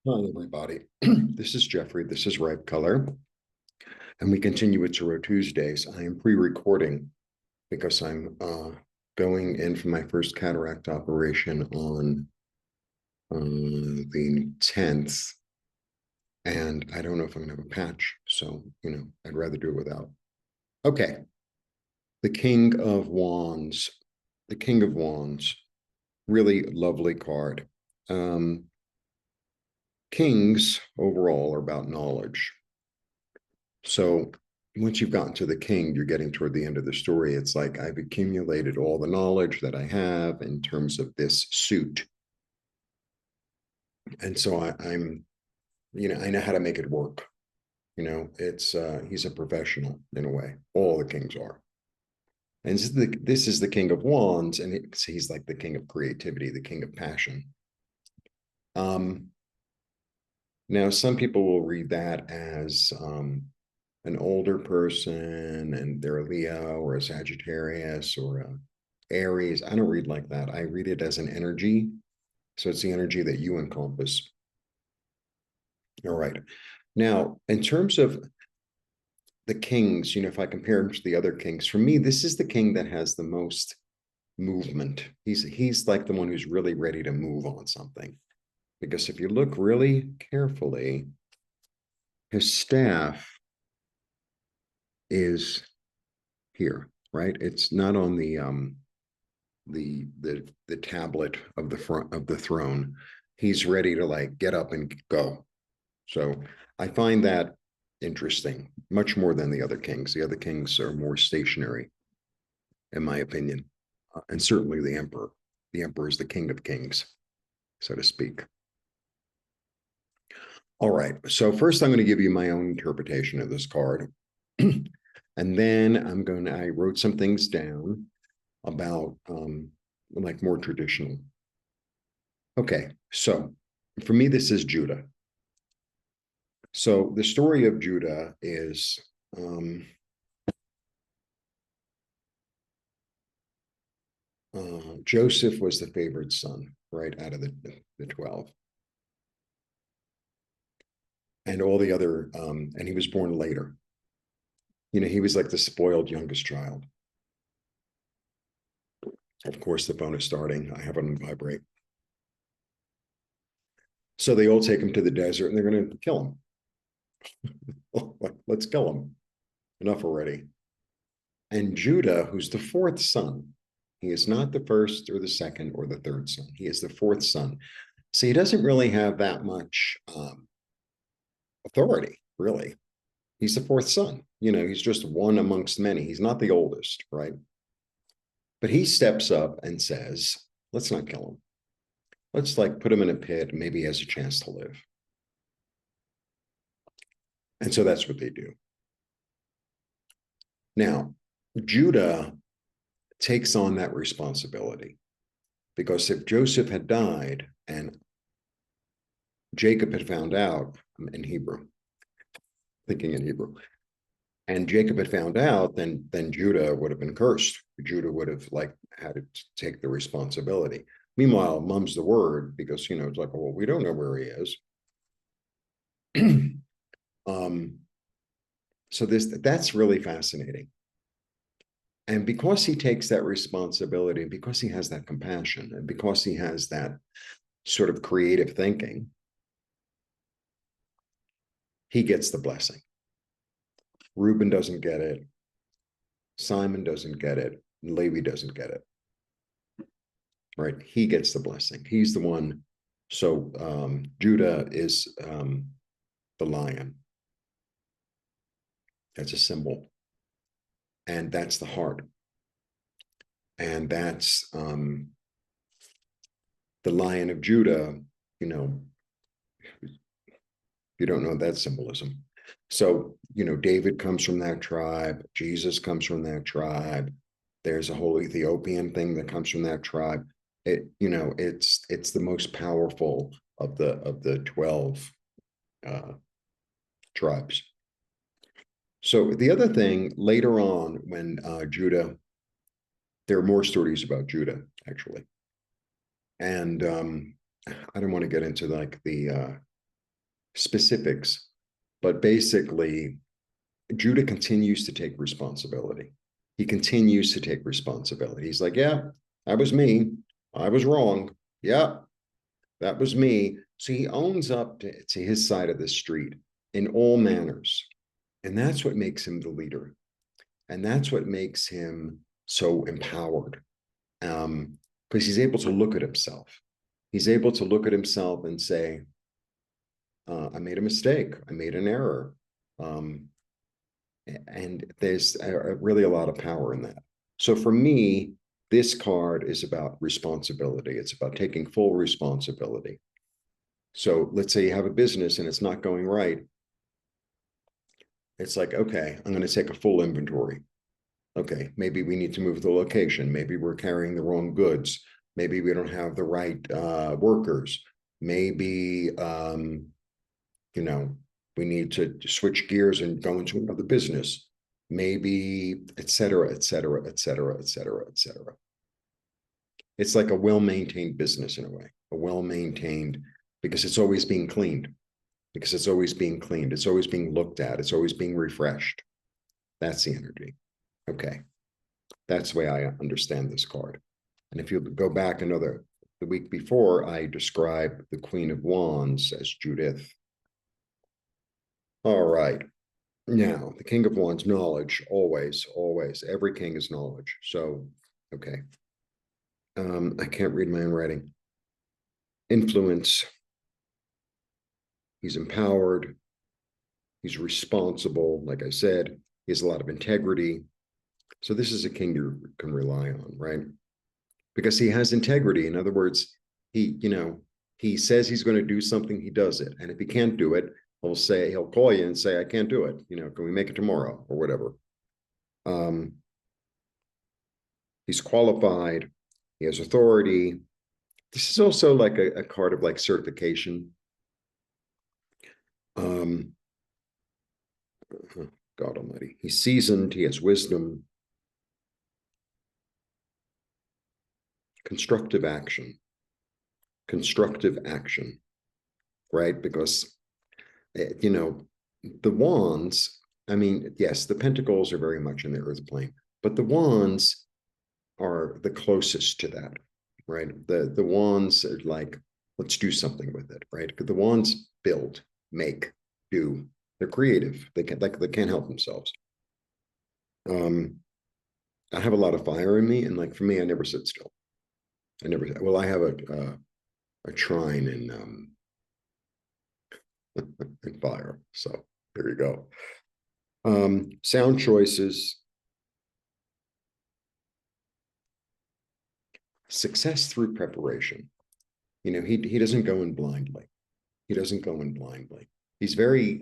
Hi, everybody. This is Jeffrey. This is Ripe Color. And we continue with Tarot Tuesdays. I am pre-recording because I'm going in for my first cataract operation on the 10th. And I don't know if I'm going to have a patch. So, I'd rather do it without. Okay. The King of Wands. The King of Wands. Really lovely card. Kings overall are about knowledge. So once you've gotten to the king, you're getting toward the end of the story. It's like I've accumulated all the knowledge that I have in terms of this suit. And so I'm, I know how to make it work. It's he's a professional in a way. All the kings are. And this is the king of wands, and he's like the king of creativity, the king of passion. Um, Now, some people will read that as an older person and they're a Leo or a Sagittarius or a Aries. I don't read like that. I read it as an energy. So it's the energy that you encompass. All right. Now, in terms of the kings, if I compare him to the other kings, for me, this is the king that has the most movement. He's like the one who's really ready to move on something. Because if you look really carefully, his staff is here, right? It's not on the tablet of the front of the throne. He's ready to like get up and go. So I find that interesting, much more than the other kings. The other kings are more stationary, in my opinion, and certainly the emperor. The emperor is the king of kings, so to speak. All right. So first, I'm going to give you my own interpretation of this card. And then I wrote some things down about like more traditional. Okay, so for me, this is Judah. So the story of Judah is Joseph was the favored son, right, out of the 12. And all the other, and he was born later. He was like the spoiled youngest child. Of course, the phone is starting. I have it on vibrate. So they all take him to the desert and they're going to kill him. Let's kill him. Enough already. And Judah, who's the fourth son, he is not the first or the second or the third son. He is the fourth son. So he doesn't really have that much authority, really. He's the fourth son. He's just one amongst many. He's not the oldest, right? But he steps up and says, let's not kill him. Let's like put him in a pit. Maybe he has a chance to live. And so that's what they do. Now, Judah takes on that responsibility because if Joseph had died and Jacob had found out in Hebrew, thinking in Hebrew, and Jacob had found out, then Judah would have been cursed. Judah would have like had to take the responsibility. Meanwhile, mum's the word because it's like, well, we don't know where he is. um, so that's really fascinating. And because he takes that responsibility, because he has that compassion, and because he has that sort of creative thinking, he gets the blessing. Reuben doesn't get it. Simon doesn't get it. And Levi doesn't get it. Right? He gets the blessing. He's the one. So Judah is the lion. That's a symbol. And that's the heart. And that's the Lion of Judah, you don't know that symbolism. So, David comes from that tribe, Jesus comes from that tribe. There's a whole Ethiopian thing that comes from that tribe. It's the most powerful of the 12 tribes. So the other thing later on, when Judah, there are more stories about Judah actually, and I don't want to get into like the specifics, but basically, Judah continues to take responsibility. He continues to take responsibility. He's like, yeah, that was me. I was wrong. Yeah, that was me. So he owns up to his side of the street in all manners. And that's what makes him the leader. And that's what makes him so empowered. Because he's able to look at himself. He's able to look at himself and say, I made a mistake. I made an error. And there's really a lot of power in that. So for me, this card is about responsibility. It's about taking full responsibility. So let's say you have a business and it's not going right. It's like, okay, I'm going to take a full inventory. Okay, maybe we need to move the location. Maybe we're carrying the wrong goods. Maybe we don't have the right workers. Maybe, we need to switch gears and go into another business. Maybe, et cetera, et cetera, et cetera, et cetera, et cetera. It's like a well-maintained business in a way, a well-maintained, because it's always being cleaned, because it's always being cleaned. It's always being looked at. It's always being refreshed. That's the energy. Okay. That's the way I understand this card. And if you go back the week before, I described the Queen of Wands as Judith. All right. Now, the King of Wands, knowledge, always, always. Every king is knowledge. So, okay. I can't read my own writing. Influence. He's empowered. He's responsible. Like I said, he has a lot of integrity. So this is a king you can rely on, right? Because he has integrity. In other words, he says he's going to do something, he does it. And if he can't do it, he'll call you and say, I can't do it. Can we make it tomorrow or whatever? He's qualified. He has authority. This is also like a card of like certification. God Almighty. He's seasoned. He has wisdom. Constructive action. Constructive action, right? Because, the wands, I mean, yes, the pentacles are very much in the earth plane, but the wands are the closest to that, right? The wands are like, let's do something with it, right? Because the wands build, make, do. They're creative. They can't help themselves. I have a lot of fire in me, and like for me, I never sit still. I have a trine in fire. So there you go. Sound choices. Success through preparation. He doesn't go in blindly. He doesn't go in blindly. He's very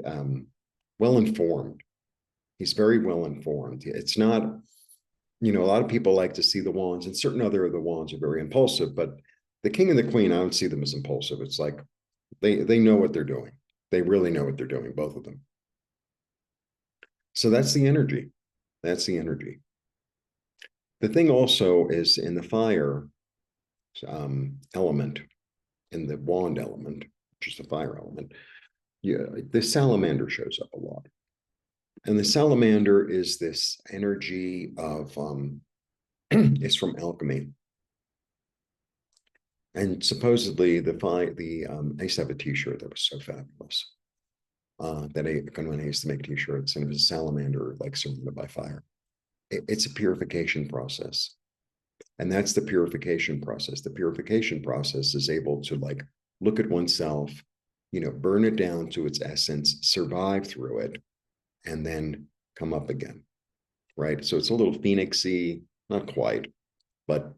well informed. He's very well informed. It's not, a lot of people like to see the wands, and certain other of the wands are very impulsive, but the king and the queen, I don't see them as impulsive. It's like they know what they're doing. They really know what they're doing, both of them. So that's the energy. That's the energy. The thing also is in the fire element, in the wand element, which is the fire element, the salamander shows up a lot. And the salamander is this energy of, it's from alchemy. And supposedly I used to have a t-shirt that was so fabulous. When I used to make t-shirts, and it was a salamander like surrounded by fire. It's a purification process. And that's the purification process. The purification process is able to like look at oneself, burn it down to its essence, survive through it, and then come up again, right? So it's a little phoenixy, not quite, but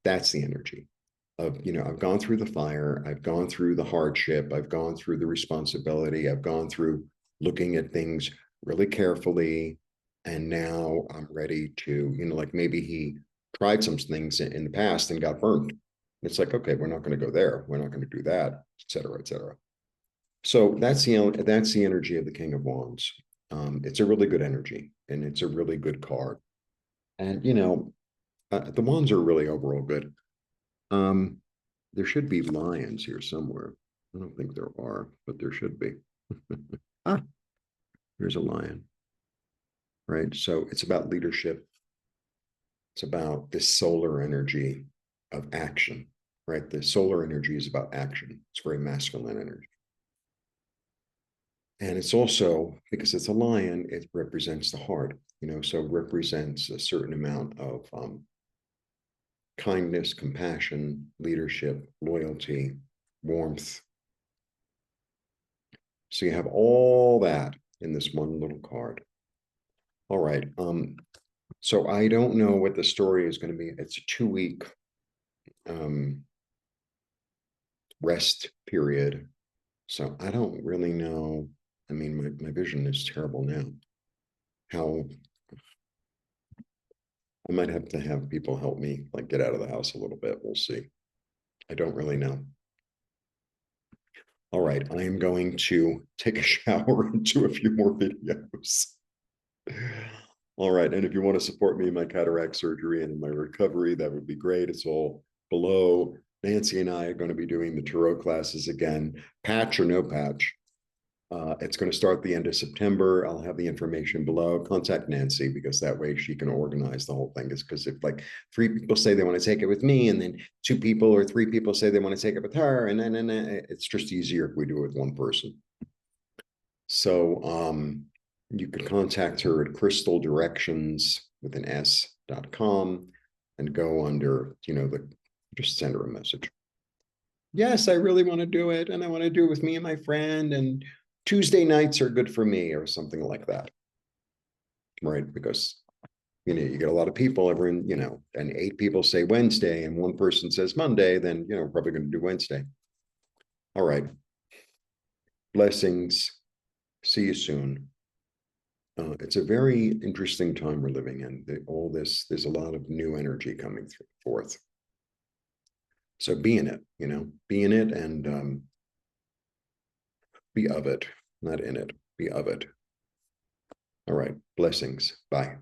that's the energy of, I've gone through the fire, I've gone through the hardship, I've gone through the responsibility, I've gone through looking at things really carefully, and now I'm ready to, like maybe he tried some things in the past and got burnt. It's like, okay, we're not going to go there. We're not going to do that, et cetera, et cetera. So that's the energy of the King of Wands. It's a really good energy, and it's a really good card. And the wands are really overall good. There should be lions here somewhere. I don't think there are, but there should be. Ah, here's a lion, right? So it's about leadership. It's about this solar energy of action, right? The solar energy is about action. It's very masculine energy. And it's also, because it's a lion, it represents the heart, so it represents a certain amount of kindness, compassion, leadership, loyalty, warmth. So you have all that in this one little card. All right. So I don't know what the story is going to be. It's a 2-week rest period. So I don't really know. I mean, my vision is terrible now. How I might have to have people help me like get out of the house a little bit. We'll see. I don't really know. All right, I am going to take a shower and do a few more videos. All right, and if you want to support me in my cataract surgery and in my recovery, that would be great. It's all below. Nancy and I are going to be doing the tarot classes again, patch or no patch. It's going to start the end of September. I'll have the information below. Contact Nancy because that way she can organize the whole thing. Is because if like 3 people say they want to take it with me, and then 2 people or 3 people say they want to take it with her, and then it's just easier if we do it with one person. So you can contact her at crystaldirections with an s.com and go under, just send her a message. Yes, I really want to do it. And I want to do it with me and my friend. And Tuesday nights are good for me or something like that. Right. Because, you get a lot of people and 8 people say Wednesday and 1 person says Monday, then, we're probably going to do Wednesday. All right. Blessings. See you soon. It's a very interesting time we're living in. There's a lot of new energy coming forth. So be in it, be in it and be of it, not in it, be of it. All right. Blessings. Bye.